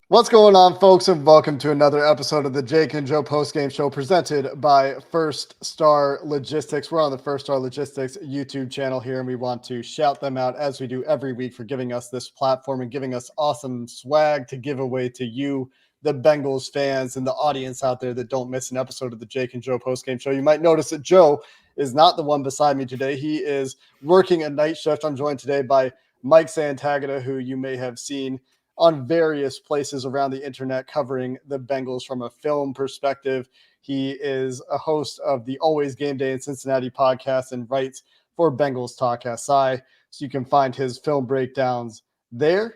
What's going on, folks, and welcome to another episode of the Jake and Joe Postgame Show presented by First Star Logistics. We're on the First Star Logistics YouTube channel here, and we want to shout them out as we do every week for giving us this platform and giving us awesome swag to give away to you, the Bengals fans and the audience out there that don't miss an episode of the Jake and Joe Postgame Show. You might notice that Joe is not the one beside me today. He is working a night shift. I'm joined today by Mike Santagata, who you may have seen on various places around the internet covering the Bengals from a film perspective. He is a host of the Always Game Day in Cincinnati podcast and writes for Bengals Talk SI. So you can find his film breakdowns there.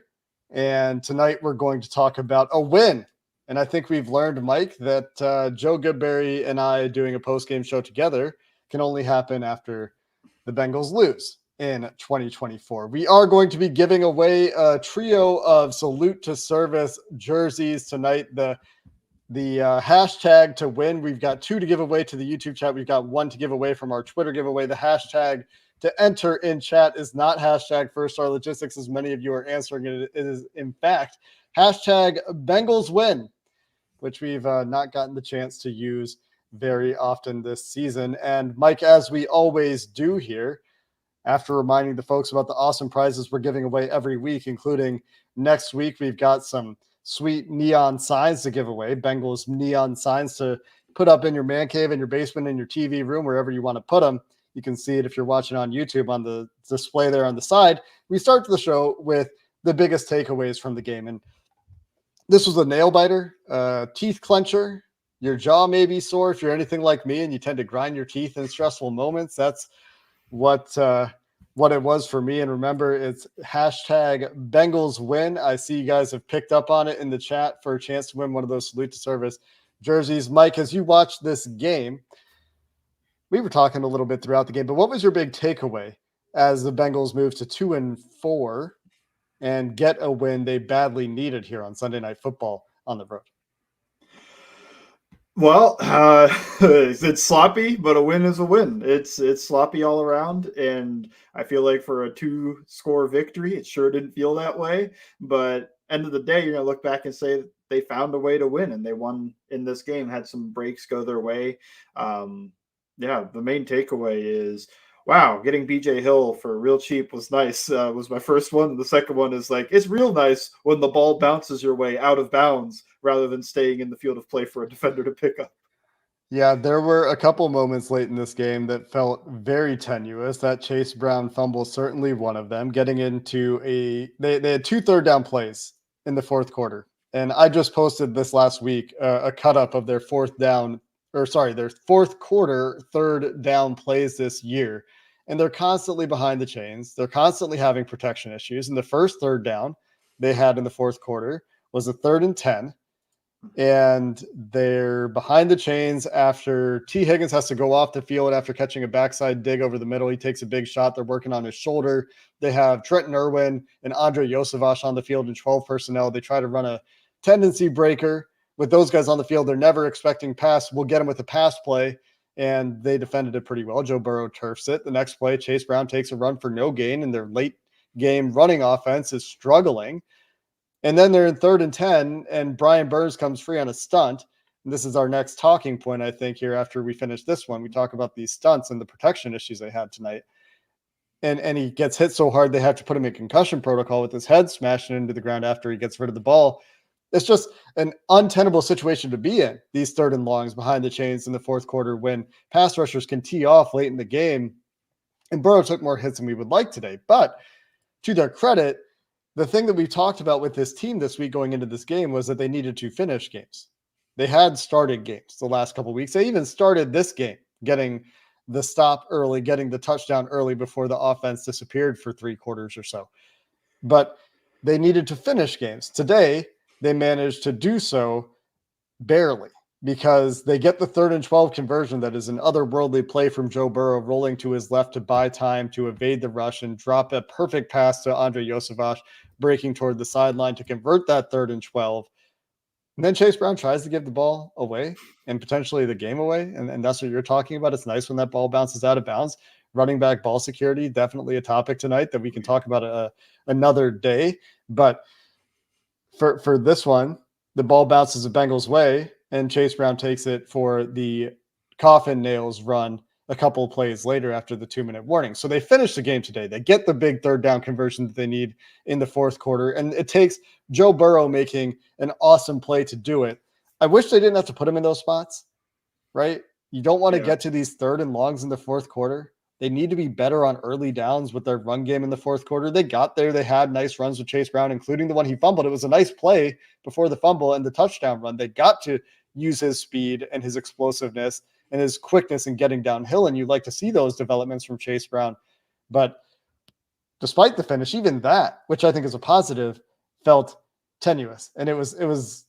And tonight we're going to talk about a win. And I think we've learned, Mike, that Joe Goodberry and I doing a post-game show together can only happen after the Bengals lose in 2024. We are going to be giving away a trio of salute to service jerseys tonight. The hashtag to win, we've got 2 to give away to the YouTube chat. We've got 1 to give away from our Twitter giveaway. The hashtag to enter in chat is not hashtag First Star Logistics, as many of you are answering it. It is, in fact, hashtag Bengals win, which we've not gotten the chance to use very often this season. And Mike, as we always do here, after reminding the folks about the awesome prizes we're giving away every week, including next week, we've got some sweet neon signs to give away, Bengals neon signs to put up in your man cave, in your basement, in your TV room, wherever you want to put them. You can see it if you're watching on YouTube on the display there on the side. We start the show with the biggest takeaways from the game. And this was a nail biter, teeth clencher. Your jaw may be sore if you're anything like me and you tend to grind your teeth in stressful moments. That's what it was for me. And remember, it's hashtag Bengals win. I see you guys have picked up on it in the chat for a chance to win one of those salute to service jerseys. Mike, as you watched this game, we were talking a little bit throughout the game, but what was your big takeaway as the Bengals moved to 2-4 and get a win they badly needed here on Sunday Night Football on the road? Well, it's sloppy, but a win is a win. It's sloppy all around, and I feel like for a 2-score victory, it sure didn't feel that way. But end of the day, you're gonna look back and say they found a way to win, and they won in this game. Had some breaks go their way. The main takeaway is, wow, getting BJ Hill for real cheap was nice. Was my first one. The second one is like, it's real nice when the ball bounces your way out of bounds rather than staying in the field of play for a defender to pick up. Yeah, there were a couple moments late in this game that felt very tenuous. That Chase Brown fumble, certainly one of them. Getting into they had 2 third down plays in the fourth quarter. And I just posted this last week, a cut up of their their fourth quarter third down plays this year. And they're constantly behind the chains. They're constantly having protection issues. And the first third down they had in the fourth quarter was a 3rd and 10. And they're behind the chains after T. Higgins has to go off the field after catching a backside dig over the middle. He takes a big shot. They're working on his shoulder. They have Trenton Irwin and Andre Yosevach on the field in 12 personnel. They try to run a tendency breaker with those guys on the field. They're never expecting pass. We'll get them with a pass play, and they defended it pretty well. Joe Burrow turfs it. The next play, Chase Brown takes a run for no gain, and their late game running offense is struggling. And then they're in 3rd and 10, and Brian Burns comes free on a stunt. And this is our next talking point, I think, here after we finish this one. We talk about these stunts and the protection issues they had tonight. And he gets hit so hard they have to put him in concussion protocol with his head smashing into the ground after he gets rid of the ball. It's just an untenable situation to be in, these 3rd and longs behind the chains in the fourth quarter when pass rushers can tee off late in the game. And Burrow took more hits than we would like today. But to their credit, the thing that we talked about with this team this week going into this game was that they needed to finish games. They had started games the last couple of weeks. They even started this game, getting the stop early, getting the touchdown early before the offense disappeared for 3 quarters or so. But they needed to finish games. Today, they managed to do so barely, because they get the 3rd and 12 conversion that is an otherworldly play from Joe Burrow, rolling to his left to buy time to evade the rush and drop a perfect pass to Andre Yosevach, breaking toward the sideline to convert that 3rd and 12. And then Chase Brown tries to give the ball away and potentially the game away. And that's what you're talking about. It's nice when that ball bounces out of bounds. Running back ball security, definitely a topic tonight that we can talk about another day. But for this one, the ball bounces the Bengals' way, and Chase Brown takes it for the coffin nails run a couple of plays later after the 2-minute warning. So they finish the game today. They get the big third down conversion that they need in the fourth quarter. And it takes Joe Burrow making an awesome play to do it. I wish they didn't have to put him in those spots, right? You don't want to get to these third and longs in the fourth quarter. They need to be better on early downs with their run game in the fourth quarter. They got there. They had nice runs with Chase Brown, including the one he fumbled. It was a nice play before the fumble and the touchdown run. They got to use his speed and his explosiveness and his quickness in getting downhill. And you'd like to see those developments from Chase Brown. But despite the finish, even that, which I think is a positive, felt tenuous. And it was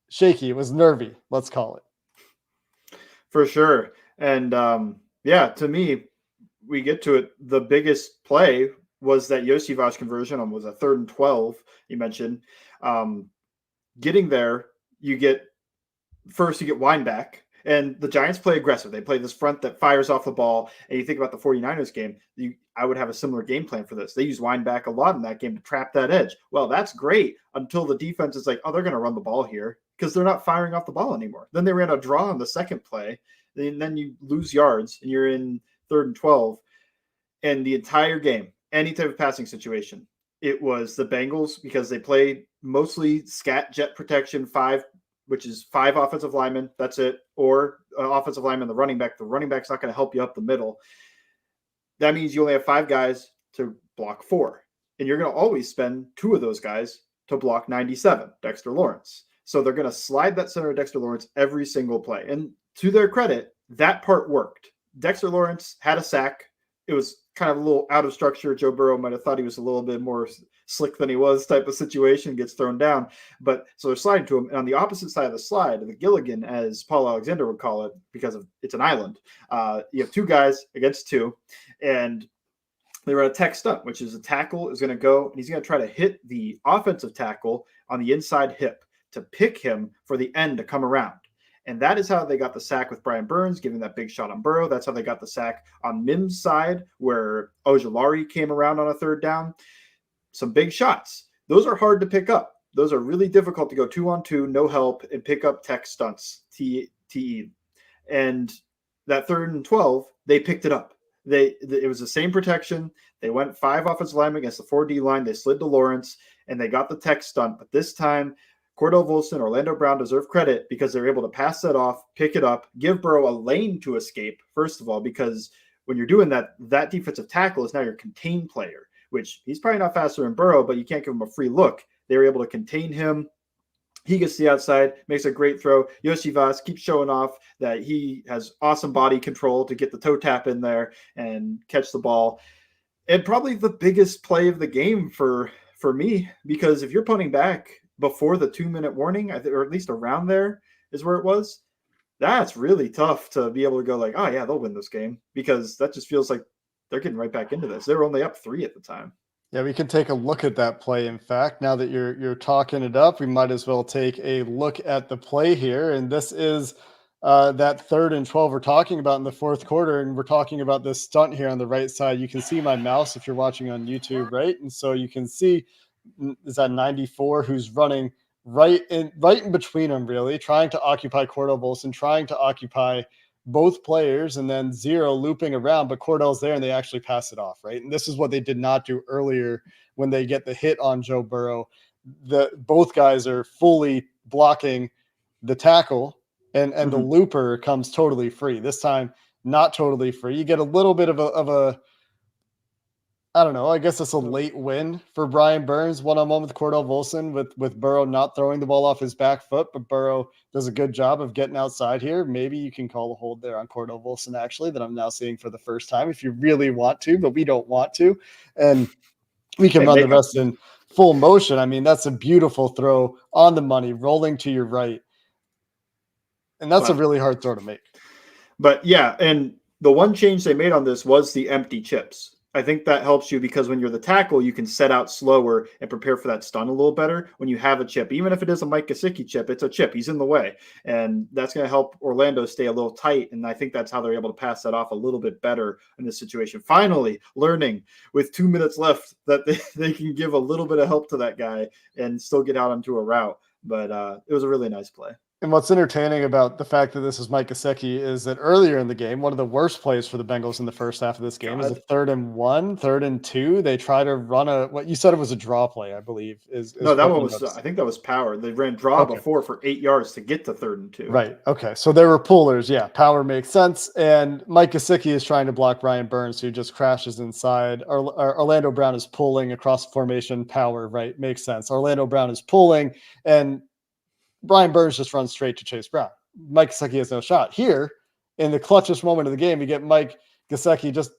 shaky. It was nervy, let's call it. For sure. And to me, we get to it. The biggest play was that Yosivas conversion on was a 3rd and 12. You mentioned getting there. You get wind back, and the Giants play aggressive. They play this front that fires off the ball. And you think about the 49ers game, I would have a similar game plan for this. They use wind back a lot in that game to trap that edge. Well, that's great until the defense is like, oh, they're going to run the ball here because they're not firing off the ball anymore. Then they ran a draw on the second play. Then you lose yards and you're in 3rd and 12. And the entire game, any type of passing situation, it was the Bengals because they play mostly scat jet protection 5, which is 5 offensive linemen. That's it. Or offensive lineman, the running back. The running back's not going to help you up the middle. That means you only have 5 guys to block 4. And you're going to always spend 2 of those guys to block 97, Dexter Lawrence. So they're going to slide that center of Dexter Lawrence every single play. And to their credit, that part worked. Dexter Lawrence had a sack. It was kind of a little out of structure. Joe Burrow might have thought he was a little bit more slick than he was type of situation, gets thrown down. But so they're sliding to him. And on the opposite side of the slide, the Gilligan, as Paul Alexander would call it, because it's an island, you have 2 guys against 2. And they run a tech stunt, which is a tackle is going to go, and he's going to try to hit the offensive tackle on the inside hip to pick him for the end to come around. And that is how they got the sack with Brian Burns, giving that big shot on Burrow. That's how they got the sack on Mims' side, where Ojulari came around on a 3rd down. Some big shots. Those are hard to pick up. Those are really difficult to go 2-on-2, no help, and pick up tech stunts, TE. And that 3rd and 12, they picked it up. It was the same protection. They went 5 offensive linemen against the 4D line. They slid to Lawrence, and they got the tech stunt. But this time, Cordell Volson, Orlando Brown deserve credit because they're able to pass that off, pick it up, give Burrow a lane to escape, first of all, because when you're doing that, that defensive tackle is now your contained player, which he's probably not faster than Burrow, but you can't give him a free look. They were able to contain him. He gets to the outside, makes a great throw. Yosivas keeps showing off that he has awesome body control to get the toe tap in there and catch the ball. And probably the biggest play of the game for me, because if you're punting back before the 2-minute warning, or at least around there is where it was, that's really tough to be able to go like, oh yeah, they'll win this game, because that just feels like they're getting right back into this. They were only up 3 at the time. Yeah, we can take a look at that play. In fact, now that you're talking it up, we might as well take a look at the play here. And this is that 3rd and 12 we're talking about in the fourth quarter. And we're talking about this stunt here on the right side. You can see my mouse if you're watching on YouTube, right? And so you can see, is that 94 who's running right in between them, really trying to occupy Cordell Volson, trying to occupy both players, and then 0 looping around, but Cordell's there and they actually pass it off, right? And this is what they did not do earlier when they get the hit on Joe Burrow. Both guys are fully blocking the tackle, and the looper comes totally free. This time, not totally free. You get a little bit of a I don't know. I guess it's a late win for Brian Burns, one-on-one with Cordell Volson, with Burrow not throwing the ball off his back foot, but Burrow does a good job of getting outside here. Maybe you can call a hold there on Cordell Volson, actually, that I'm now seeing for the first time, if you really want to, but we don't want to. And we can run the rest in full motion. I mean, that's a beautiful throw on the money, rolling to your right. And that's a really hard throw to make. But yeah, and the one change they made on this was the empty chips. I think that helps you because when you're the tackle, you can set out slower and prepare for that stun a little better when you have a chip. Even if it is a Mike Gesicki chip, it's a chip. He's in the way. And that's going to help Orlando stay a little tight. And I think that's how they're able to pass that off a little bit better in this situation. Finally, learning with 2 minutes left that they can give a little bit of help to that guy and still get out onto a route. but it was a really nice play. And what's entertaining about the fact that this is Mike Gesicki is that earlier in the game, one of the worst plays for the Bengals in the first half of this game is a God. 3rd and 1, 3rd and 2. They try to run what you said it was a draw play, I believe, is No, that what one you was, noticed. I think that was power. They ran draw Okay. before for 8 yards to get to 3rd and 2. Right. Okay. So there were pullers. Yeah. Power makes sense. And Mike Gesicki is trying to block Brian Burns, who just crashes inside. Orlando Brown is pulling across the formation. Power, right? Makes sense. Orlando Brown is pulling, and Brian Burns just runs straight to Chase Brown. Mike Gesicki has no shot. Here, in the clutchest moment of the game, you get Mike Gesicki just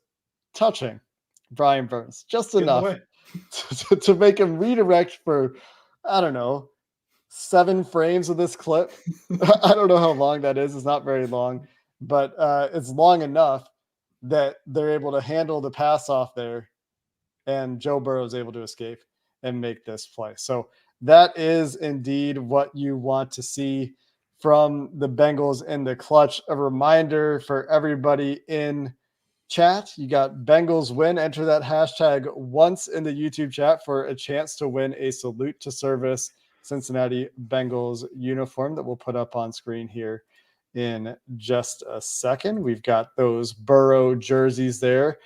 touching Brian Burns just Get in the enough way. to make him redirect for, I don't know, 7 frames of this clip. I don't know how long that is. It's not very long, but it's long enough that they're able to handle the pass off there, and Joe Burrow is able to escape and make this play. So that is indeed what you want to see from the Bengals in the clutch. A reminder for everybody in chat, you got Bengals win. Enter that hashtag once in the YouTube chat for a chance to win a salute to service Cincinnati Bengals uniform that we'll put up on screen here in just a second. We've got those Burrow jerseys there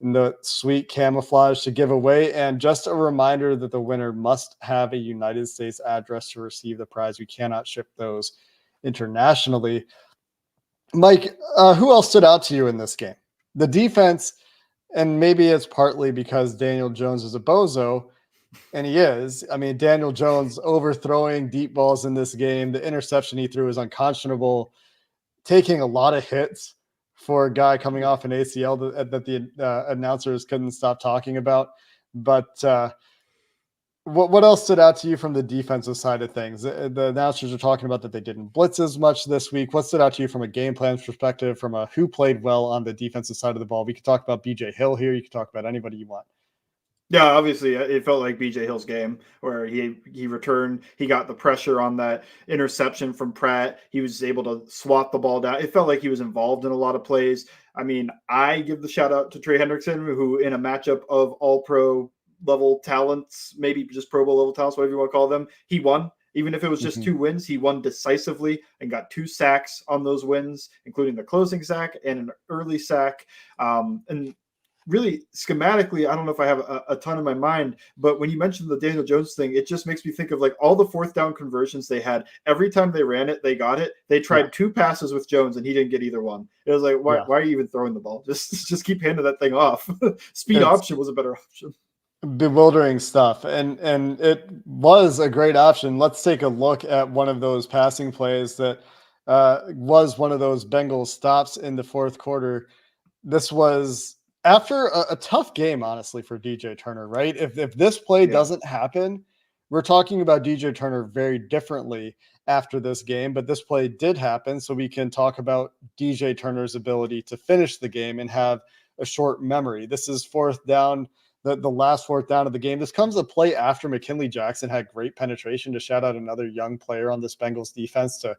and the sweet camouflage to give away. And just a reminder that the winner must have a United States address to receive the prize. We cannot ship those internationally. Mike, who else stood out to you in this game? The defense, and maybe it's partly because Daniel Jones is a bozo, and he is. I mean, Daniel Jones overthrowing deep balls in this game. The interception he threw is unconscionable, taking a lot of hits for a guy coming off an ACL that the announcers couldn't stop talking about. But what else stood out to you from the defensive side of things? The announcers are talking about that they didn't blitz as much this week. What stood out to you from a game plan perspective, from a who played well on the defensive side of the ball? We could talk about BJ Hill here. You could talk about anybody you want. Yeah, obviously it felt like BJ Hill's game where he returned, he got the pressure on that interception from Pratt. He was able to swat the ball down. It felt like he was involved in a lot of plays. I mean, I give the shout out to Trey Hendrickson, who in a matchup of all pro level talents, maybe just Pro Bowl level talents, whatever you want to call them, he won. Even if it was just 2 wins, he won decisively and got 2 sacks on those wins, including the closing sack and an early sack. And really schematically, I don't know if I have a ton in my mind, but when you mentioned the Daniel Jones thing, it just makes me think of like all the 4th down conversions they had. Every time they ran it, they got it. They tried 2 passes with Jones and he didn't get either one. It was like, why are you even throwing the ball? Just keep handing that thing off. Speed option was a better option. Bewildering stuff, and it was a great option. Let's take a look at one of those passing plays that was one of those Bengals stops in the 4th quarter. This was after a tough game, honestly, for DJ Turner, right? If this play doesn't happen, we're talking about DJ Turner very differently after this game, but this play did happen, so we can talk about DJ Turner's ability to finish the game and have a short memory. This is 4th down, the last 4th down of the game. This comes a play after McKinley Jackson had great penetration, to shout out another young player on this Bengals defense to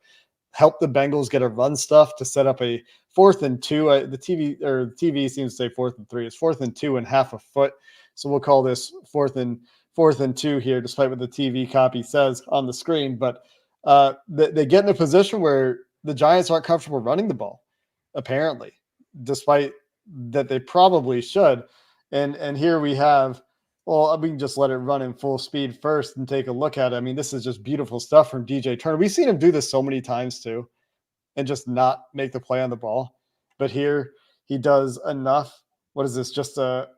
help the Bengals get a run stuff to set up a 4th and 2. The TV seems to say 4th and 3. It's 4th and 2 and half a foot. So we'll call this 4th and 2 here, despite what the TV copy says on the screen. But they get in a position where the Giants aren't comfortable running the ball, apparently, despite that they probably should. And here we have, well, we can just let it run in full speed first and take a look at it. I mean, this is just beautiful stuff from DJ Turner. We've seen him do this so many times too, and just not make the play on the ball. But here he does enough. What is this? Just out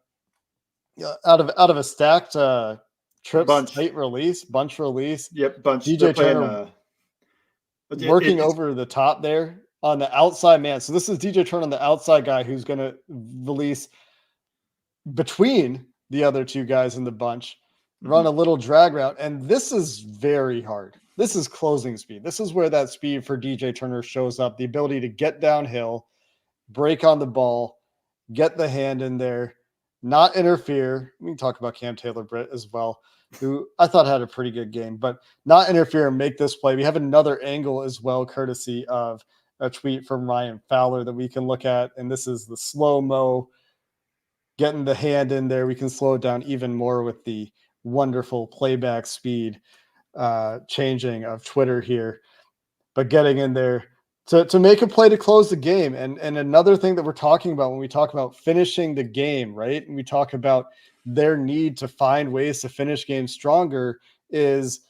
of a stacked trips tight release, bunch release. Yep, bunch. DJ Turner working over the top there on the outside man. So this is DJ Turner on the outside guy who's going to release between the other 2 guys in the bunch, run a little drag route. And this is very hard. This is closing speed. This is where that speed for DJ Turner shows up, the ability to get downhill, break on the ball, get the hand in there, not interfere. We can talk about Cam Taylor-Britt as well, who I thought had a pretty good game, but not interfere and make this play. We have another angle as well, courtesy of a tweet from Ryan Fowler that we can look at. And this is the slow-mo, getting the hand in there. We can slow it down even more with the wonderful playback speed changing of Twitter here, but getting in there to make a play to close the game. And another thing that we're talking about when we talk about finishing the game, right? And we talk about their need to find ways to finish games stronger is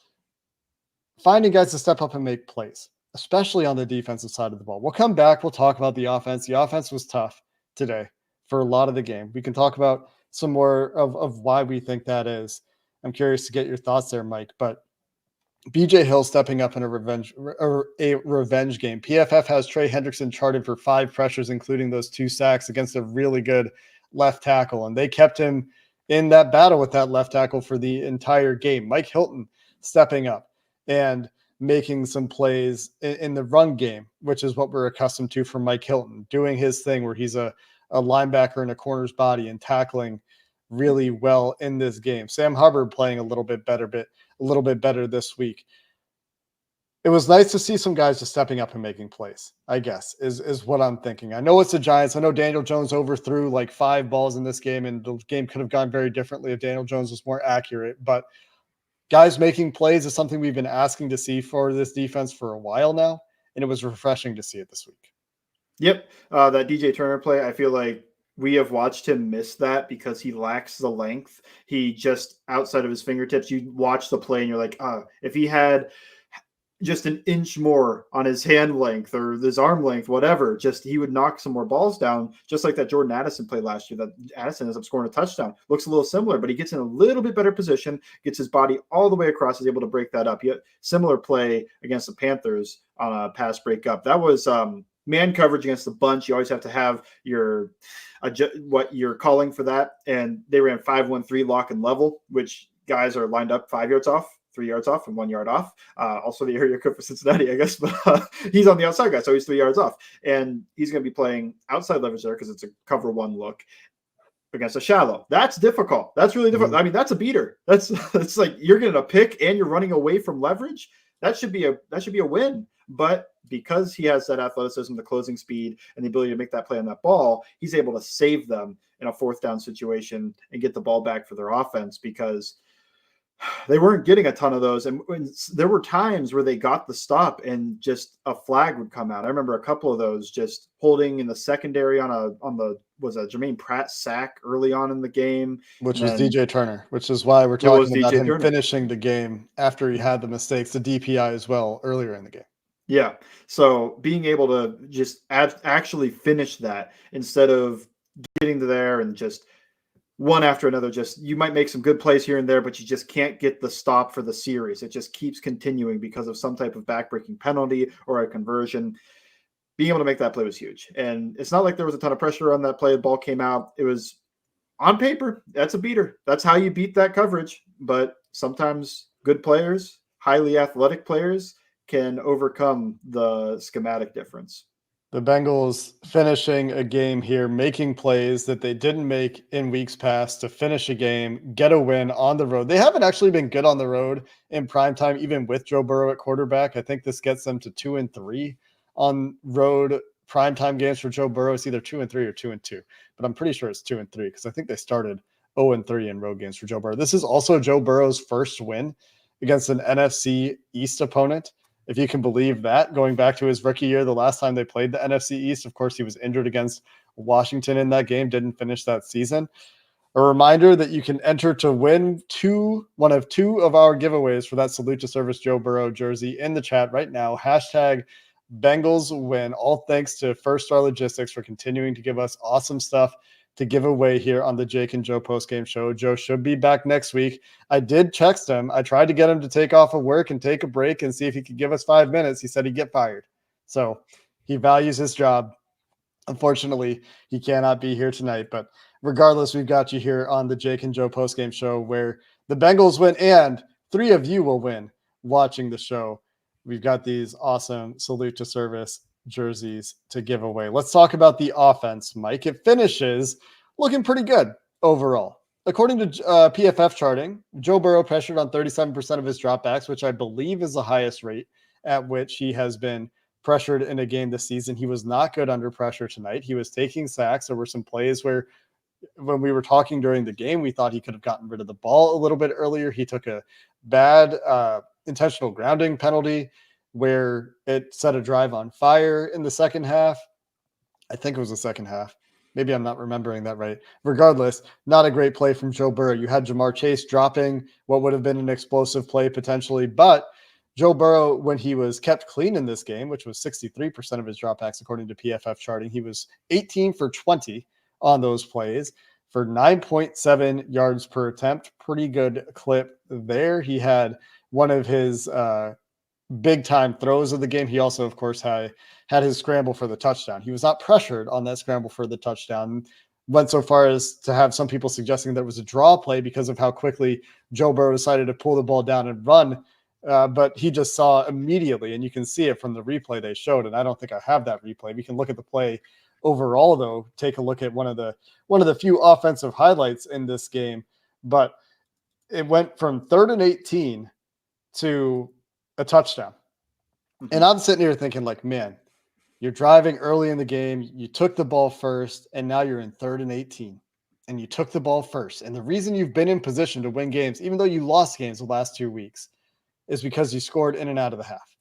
finding guys to step up and make plays, especially on the defensive side of the ball. We'll come back. We'll talk about the offense. The offense was tough today for a lot of the game. We can talk about some more of why we think that is. I'm curious to get your thoughts there, Mike. But BJ Hill stepping up in a revenge game. PFF has Trey Hendrickson charted for 5 pressures, including those 2 sacks against a really good left tackle. And they kept him in that battle with that left tackle for the entire game. Mike Hilton stepping up and making some plays in the run game, which is what we're accustomed to from Mike Hilton, doing his thing where he's a linebacker in a corner's body and tackling really well in this game. Sam Hubbard playing a little bit better this week. It was nice to see some guys just stepping up and making plays, I guess, is what I'm thinking. I know it's the Giants. I know Daniel Jones overthrew like 5 balls in this game, and the game could have gone very differently if Daniel Jones was more accurate. But guys making plays is something we've been asking to see for this defense for a while now, and it was refreshing to see it this week. Yep. That DJ Turner play, I feel like we have watched him miss that because he lacks the length. He just, outside of his fingertips, you watch the play and you're like, if he had just an inch more on his hand length or his arm length, whatever, just he would knock some more balls down, just like that Jordan Addison play last year. That Addison ends up scoring a touchdown. Looks a little similar, but he gets in a little bit better position, gets his body all the way across, is able to break that up. Yet similar play against the Panthers on a pass breakup. That was man coverage against the bunch. You always have to have your what you're calling for that. And they ran 5-1-3 lock and level, which guys are lined up 5 yards off, 3 yards off, and 1 yard off. Also the area code for Cincinnati, I guess, but he's on the outside guy, so he's 3 yards off. And he's going to be playing outside leverage there because it's a cover 1 look against a shallow. That's difficult. That's really difficult. I mean, that's a beater. That's like you're getting a pick and you're running away from leverage. That should be a win. But because he has that athleticism, the closing speed, and the ability to make that play on that ball, he's able to save them in a 4th down situation and get the ball back for their offense because they weren't getting a ton of those. And there were times where they got the stop and just a flag would come out. I remember a couple of those just holding in the secondary was a Jermaine Pratt sack early on in the game. Which was DJ Turner, which is why we're talking about him finishing the game after he had the mistakes, the DPI as well earlier in the game. Yeah. So being able to just actually finish that instead of getting to there and just one after another, just you might make some good plays here and there, but you just can't get the stop for the series. It just keeps continuing because of some type of backbreaking penalty or a conversion. Being able to make that play was huge. And it's not like there was a ton of pressure on that play. The ball came out. It was on paper. That's a beater. That's how you beat that coverage. But sometimes good players, highly athletic players, can overcome the schematic difference. The Bengals finishing a game here, making plays that they didn't make in weeks past to finish a game, get a win on the road. They haven't actually been good on the road in primetime, even with Joe Burrow at quarterback. I think this gets them to 2-3 on road primetime games for Joe Burrow. It's either 2-3 or 2-2, but I'm pretty sure it's 2-3 because I think they started 0-3 in road games for Joe Burrow. This is also Joe Burrow's first win against an NFC East opponent. If you can believe that, going back to his rookie year, the last time they played the NFC East, of course, he was injured against Washington in that game, didn't finish that season. A reminder that you can enter to win one of 2 of our giveaways for that Salute to Service Joe Burrow jersey in the chat right now. Hashtag Bengals win. All thanks to First Star Logistics for continuing to give us awesome stuff to give away here on the Jake and Joe postgame show. Joe should be back next week. I did text him. I tried to get him to take off of work and take a break and see if he could give us 5 minutes. He said he'd get fired. So he values his job. Unfortunately, he cannot be here tonight. But regardless, we've got you here on the Jake and Joe postgame show where the Bengals win and 3 of you will win watching the show. We've got these awesome Salute to Service jerseys to give away. Let's talk about the offense, Mike. It finishes looking pretty good overall. According to PFF charting, Joe Burrow pressured on 37% of his dropbacks, which I believe is the highest rate at which he has been pressured in a game this season. He was not good under pressure tonight. He was taking sacks. There were some plays where when we were talking during the game, we thought he could have gotten rid of the ball a little bit earlier. He took a bad intentional grounding penalty where it set a drive on fire in the second half. I think it was the second half. Maybe I'm not remembering that right. Regardless, not a great play from Joe Burrow. You had Jamar Chase dropping what would have been an explosive play potentially, but Joe Burrow, when he was kept clean in this game, which was 63% of his dropbacks according to PFF charting, he was 18 for 20 on those plays for 9.7 yards per attempt. Pretty good clip there. He had one of his big time throws of the game. He also, of course, had his scramble for the touchdown. He was not pressured on that scramble for the touchdown. Went so far as to have some people suggesting that it was a draw play because of how quickly Joe Burrow decided to pull the ball down and run. But he just saw immediately, and you can see it from the replay they showed. And I don't think I have that replay. We can look at the play overall, though. Take a look at one of the few offensive highlights in this game. But it went from 3rd and 18 to a touchdown. And I'm sitting here thinking, like, man, you're driving early in the game. You took the ball first, and now you're in 3rd and 18. And you took the ball first. And the reason you've been in position to win games, even though you lost games the last 2 weeks, is because you scored in and out of the half.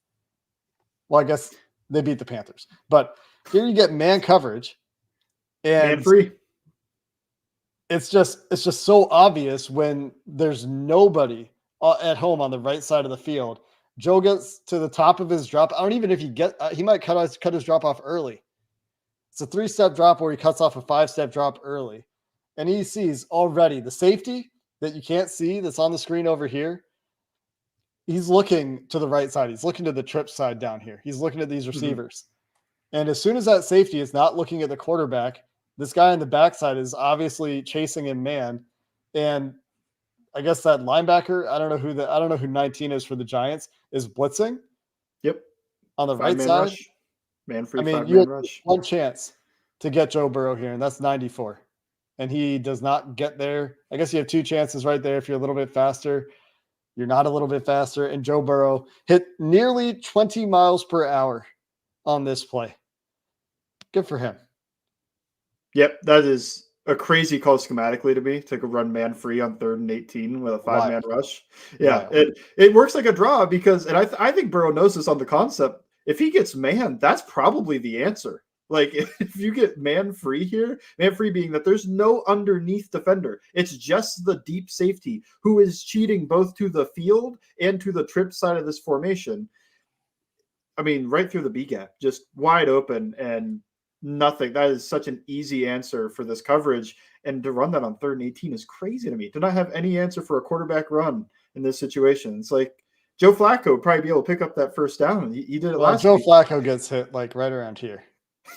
Well, I guess they beat the Panthers. But here you get man coverage. And man free. It's just so obvious when there's nobody at home on the right side of the field. Joe gets to the top of his drop. I don't even if he might cut his drop off early. It's a 3-step drop where he cuts off a 5-step drop early. And he sees already the safety that you can't see that's on the screen over here. He's looking to the right side. He's looking to the trip side down here. He's looking at these receivers. And as soon as that safety is not looking at the quarterback, this guy on the backside is obviously chasing him man. And I guess that linebacker, I don't know who 19 is for the Giants, is blitzing. Yep. On the right side. Rush. Man free, you have one chance to get Joe Burrow here, and that's 94. And he does not get there. I guess you have 2 chances right there if you're a little bit faster. You're not a little bit faster. And Joe Burrow hit nearly 20 miles per hour on this play. Good for him. Yep, that is a crazy call schematically to me to run man free on 3rd and 18 with a 5-man rush. Yeah, it works like a draw because, and I think Burrow knows this on the concept. If he gets man, that's probably the answer. Like if you get man free here, man free being that there's no underneath defender. It's just the deep safety who is cheating both to the field and to the trip side of this formation. I mean, right through the B gap, just wide open and nothing. That is such an easy answer for this coverage. And to run that on 3rd and 18 is crazy to me. To not have any answer for a quarterback run in this situation. It's like Joe Flacco would probably be able to pick up that first down. He did it last week. Joe Flacco gets hit like right around here.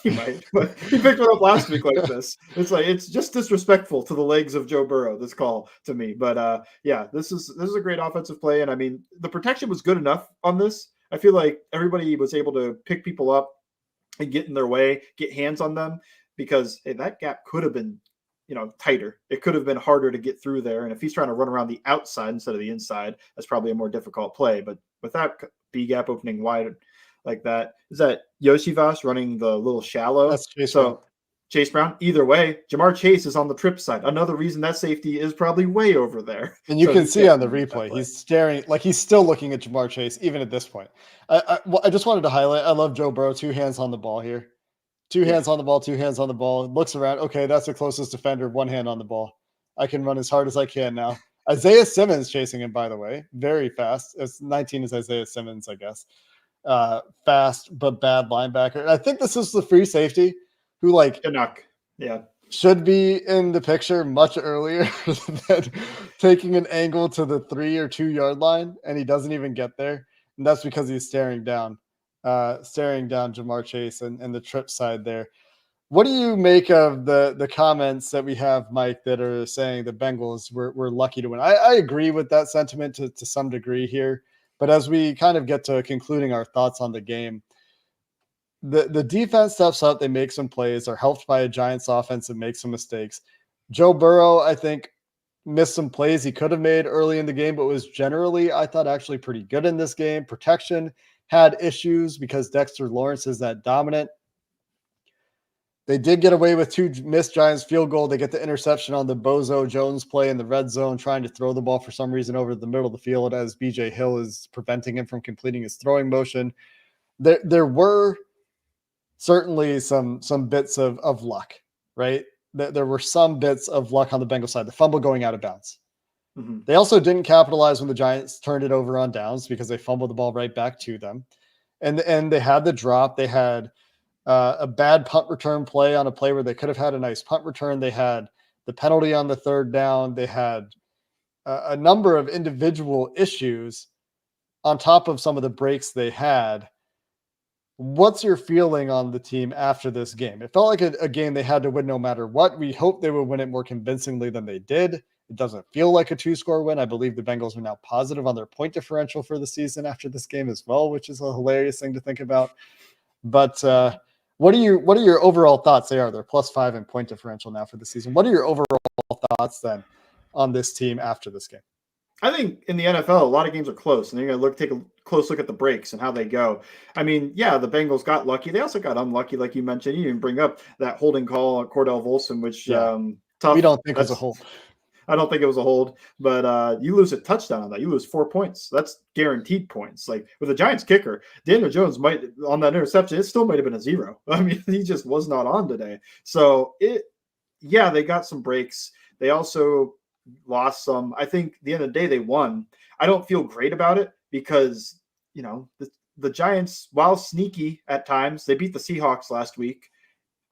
He might, but he picked one up last week like this. It's like it's just disrespectful to the legs of Joe Burrow, this call to me. But yeah, this is a great offensive play. And I mean, the protection was good enough on this. I feel like everybody was able to pick people up and get in their way, get hands on them, because that gap could have been, tighter. It could have been harder to get through there. And if he's trying to run around the outside instead of the inside, that's probably a more difficult play. But with that B gap opening wide like that, is that Yosivas running the little shallow? That's Chase Brown. Chase Brown. Either way, Jamar Chase is on the trip side. Another reason that safety is probably way over there. And you can see on the replay, he's staring, like he's still looking at Jamar Chase, even at this point. I just wanted to highlight, I love Joe Burrow, 2 hands on the ball here. 2 hands on the ball, 2 hands on the ball. Looks around. Okay, that's the closest defender. 1 hand on the ball. I can run as hard as I can now. Isaiah Simmons chasing him, by the way. Very fast. It's 19 is Isaiah Simmons, I guess. Fast but bad linebacker. And I think this is the free safety who should be in the picture much earlier than taking an angle to the 3 or 2 yard line, and he doesn't even get there. And that's because he's staring down Jamar Chase and the trip side there. What do you make of the comments that we have, Mike, that are saying the Bengals were lucky to win? I agree with that sentiment to some degree here. But as we kind of get to concluding our thoughts on the game, the defense steps up. They make some plays. Are helped by a Giants offense that makes some mistakes. Joe Burrow, I think, missed some plays he could have made early in the game, but was generally, I thought, actually pretty good in this game. Protection had issues because Dexter Lawrence is that dominant. They did get away with 2 missed Giants field goal. They get the interception on the Bozo Jones play in the red zone, trying to throw the ball for some reason over the middle of the field as BJ Hill is preventing him from completing his throwing motion. There were certainly some bits of luck, right? There were some bits of luck on the Bengals side. The fumble going out of bounds. Mm-hmm. They also didn't capitalize when the Giants turned it over on downs because they fumbled the ball right back to them. And they had the drop. They had a bad punt return play on a play where they could have had a nice punt return. They had the penalty on the third down. They had a number of individual issues on top of some of the breaks they had. What's your feeling on the team after this game? It felt like a game they had to win no matter what. We hoped they would win it more convincingly than they did. It doesn't feel like a 2-score win. I believe the Bengals are now positive on their point differential for the season after this game as well, which is a hilarious thing to think about. But what are your overall thoughts? They're +5 in point differential now for the season. What are your overall thoughts then on this team after this game? I think in the NFL, a lot of games are close, and you're going to take a close look at the breaks and how they go. I mean, yeah, the Bengals got lucky. They also got unlucky, like you mentioned. You didn't bring up that holding call on Cordell Volson, which tough. We don't think it was a hold. I don't think it was a hold, but you lose a touchdown on that. You lose 4 points. That's guaranteed points. Like with the Giants kicker, Daniel Jones might on that interception, it still might have been a 0. I mean, he just was not on today. So they got some breaks. They also lost some. I think at the end of the day, they won. I don't feel great about it because, the Giants, while sneaky at times, they beat the Seahawks last week.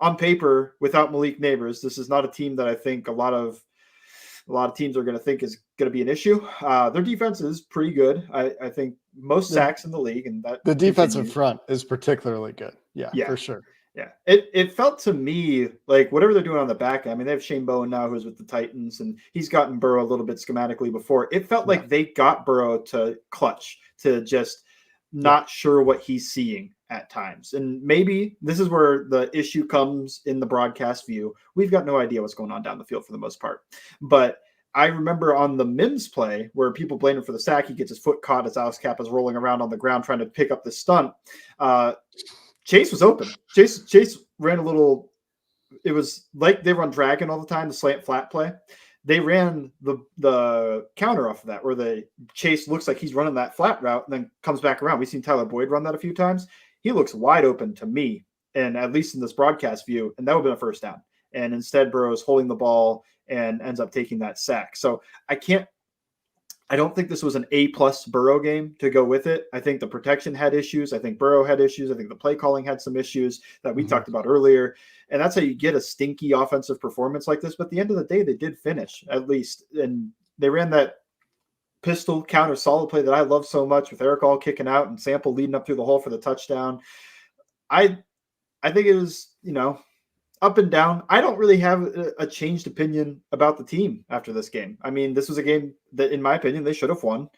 On paper, without Malik Neighbors, this is not a team that I think a lot of teams are going to think is going to be an issue. Their defense is pretty good. I think most sacks in the league, and that the defensive front is particularly good. Yeah, for sure. Yeah, it felt to me like whatever they're doing on the back end. I mean, they have Shane Bowen now, who's with the Titans, and he's gotten Burrow a little bit schematically before. It felt like they got Burrow to clutch, to just not sure what he's seeing at times. And maybe this is where the issue comes in the broadcast view. We've got no idea what's going on down the field for the most part. But I remember on the Mims play where people blame him for the sack, he gets his foot caught as Alex Kappa's rolling around on the ground trying to pick up the stunt. Chase was open. Chase ran a little. It was like they run dragon all the time, the slant flat play. They ran the counter off of that, where the Chase looks like he's running that flat route and then comes back around. We've seen Tyler Boyd run that a few times. He looks wide open to me, and at least in this broadcast view, and that would have been a first down. And instead, Burrow is holding the ball and ends up taking that sack. So I don't think this was an A+ Burrow game to go with it. I think the protection had issues. I think Burrow had issues. I think the play calling had some issues that we talked about earlier. And that's how you get a stinky offensive performance like this. But at the end of the day, they did finish at least. And they ran that pistol counter solid play that I love so much with Eric All kicking out and Sample leading up through the hole for the touchdown. I think it was, up and down. I don't really have a changed opinion about the team after this game. I mean, this was a game that, in my opinion, they should have won.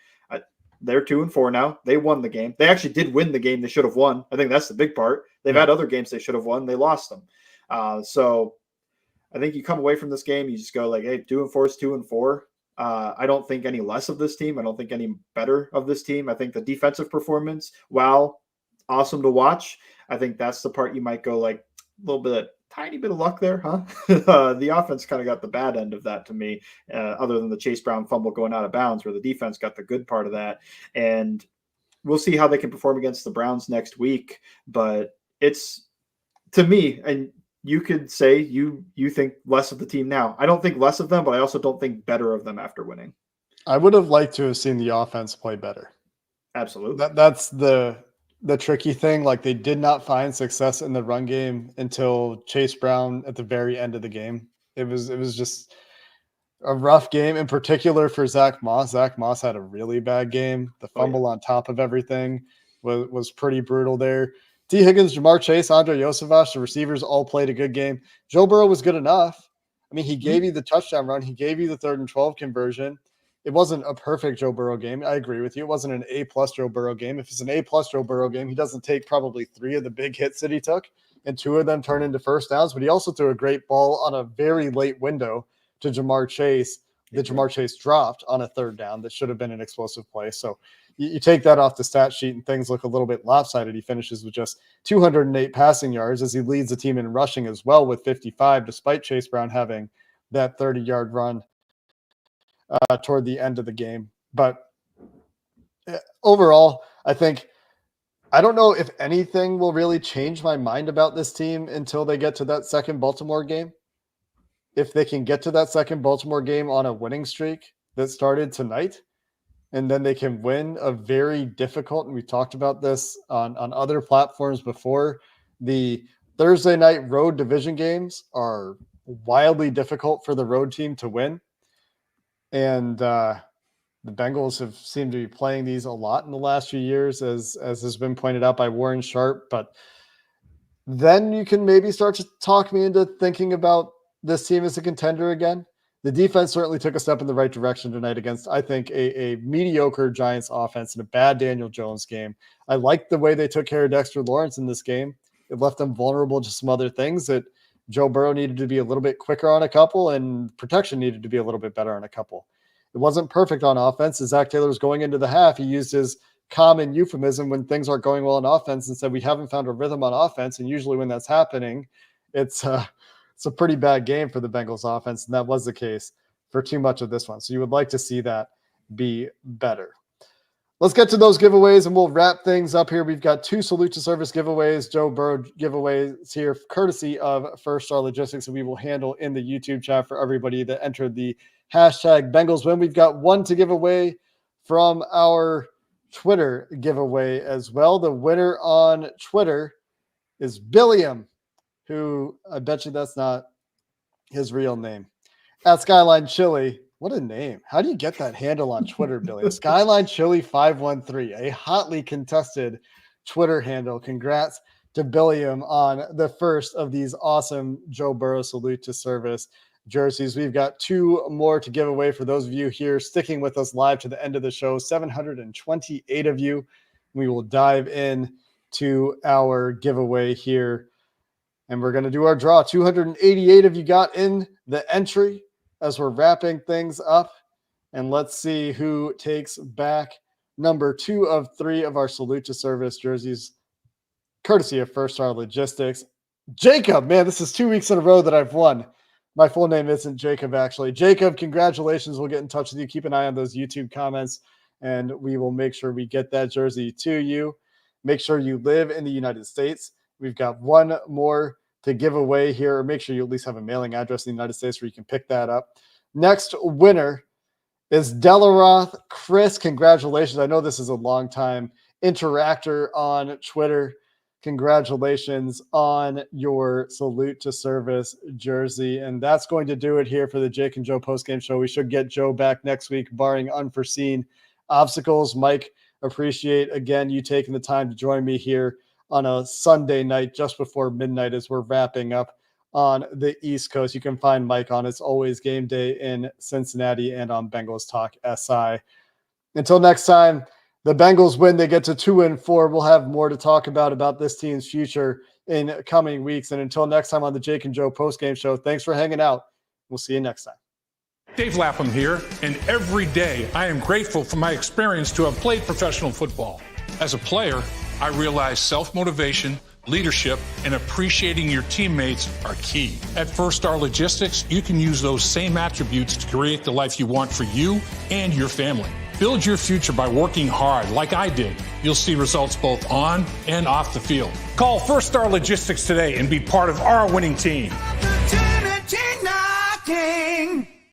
They're 2-4 now. They won the game. They actually did win the game they should have won. I think that's the big part. They've had other games they should have won. They lost them. So I think you come away from this game, you just go like, hey, 2-4 is 2-4. I don't think any less of this team. I don't think any better of this team. I think the defensive performance, while awesome to watch, I think that's the part you might go like a little bit, tiny bit of luck there, huh? The offense kind of got the bad end of that to me, other than the Chase Brown fumble going out of bounds, where the defense got the good part of that. And we'll see how they can perform against the Browns next week. But it's, to me, and you could say you think less of the team now. I don't think less of them, but I also don't think better of them after winning. I would have liked to have seen the offense play better. Absolutely. That's the tricky thing. Like, they did not find success in the run game until Chase Brown at the very end of the game. It was just a rough game, in particular for Zach Moss. Zach Moss had a really bad game. The fumble on top of everything was pretty brutal there. T. Higgins, Jamar Chase, Andre Yosevach, the receivers all played a good game. Joe Burrow was good enough. I mean, he gave you the touchdown run. He gave you the 3rd and 12 conversion. It wasn't a perfect Joe Burrow game. I agree with you. It wasn't an A+ Joe Burrow game. If it's an A+ Joe Burrow game, he doesn't take probably 3 of the big hits that he took, and 2 of them turn into first downs. But he also threw a great ball on a very late window to Jamar Chase that Jamar Chase dropped on a third down that should have been an explosive play. So you take that off the stat sheet and things look a little bit lopsided. He finishes with just 208 passing yards as he leads the team in rushing as well with 55, despite Chase Brown having that 30-yard run toward the end of the game. But overall, I don't know if anything will really change my mind about this team until they get to that second Baltimore game. If they can get to that second Baltimore game on a winning streak that started tonight, and then they can win a very difficult, and we talked about this on other platforms before, the Thursday night road division games are wildly difficult for the road team to win. And the Bengals have seemed to be playing these a lot in the last few years, as has been pointed out by Warren Sharp. But then you can maybe start to talk me into thinking about this team as a contender again. The defense certainly took a step in the right direction tonight against, I think, a mediocre Giants offense and a bad Daniel Jones game. I liked the way they took care of Dexter Lawrence in this game. It left them vulnerable to some other things that Joe Burrow needed to be a little bit quicker on a couple, and protection needed to be a little bit better on a couple. It wasn't perfect on offense. As Zach Taylor was going into the half, he used his common euphemism when things aren't going well on offense and said, we haven't found a rhythm on offense. And usually when that's happening, it's a pretty bad game for the Bengals offense. And that was the case for too much of this one. So you would like to see that be better. Let's get to those giveaways and we'll wrap things up here. We've got 2 Salute to Service giveaways, Joe Burrow giveaways here, courtesy of First Star Logistics, that we will handle in the YouTube chat for everybody that entered the hashtag Bengals win. We've got 1 to give away from our Twitter giveaway as well. The winner on Twitter is Billiam, who I bet you that's not his real name. At Skyline Chili. What a name. How do you get that handle on Twitter, Billy? Skyline Chili 513, a hotly contested Twitter handle. Congrats to Billiam on the first of these awesome Joe Burrow Salute to Service jerseys. We've got 2 more to give away for those of you here sticking with us live to the end of the show. 728 of you. We will dive in to our giveaway here, and we're going to do our draw. 288 of you got in the entry as we're wrapping things up, and let's see who takes back number 2 of 3 of our Salute to Service jerseys, courtesy of First Star Logistics. Jacob, man, this is 2 weeks in a row that I've won. My full name isn't Jacob, actually. Jacob, congratulations. We'll get in touch with you. Keep an eye on those YouTube comments, and we will make sure we get that jersey to you. Make sure you live in the United States. We've got 1 more to give away here, or make sure you at least have a mailing address in the United States where you can pick that up. Next winner is Delaroth Chris. Congratulations. I know this is a long time interactor on Twitter. Congratulations on your Salute to Service jersey. And that's going to do it here for the Jake and Joe postgame show. We should get Joe back next week, barring unforeseen obstacles. Mike, appreciate, again, you taking the time to join me here on a Sunday night just before midnight as we're wrapping up on the East Coast. You can find Mike on It's Always Game Day in Cincinnati and on Bengals Talk SI. Until next time, the Bengals win. They get to 2-4. We'll have more to talk about this team's future in coming weeks. And until next time on the Jake and Joe postgame show, thanks for hanging out. We'll see you next time. Dave Lapham here, and every day I am grateful for my experience to have played professional football. As a player, I realize self-motivation, leadership, and appreciating your teammates are key. At First Star Logistics, you can use those same attributes to create the life you want for you and your family. Build your future by working hard like I did. You'll see results both on and off the field. Call First Star Logistics today and be part of our winning team. Opportunity knocking.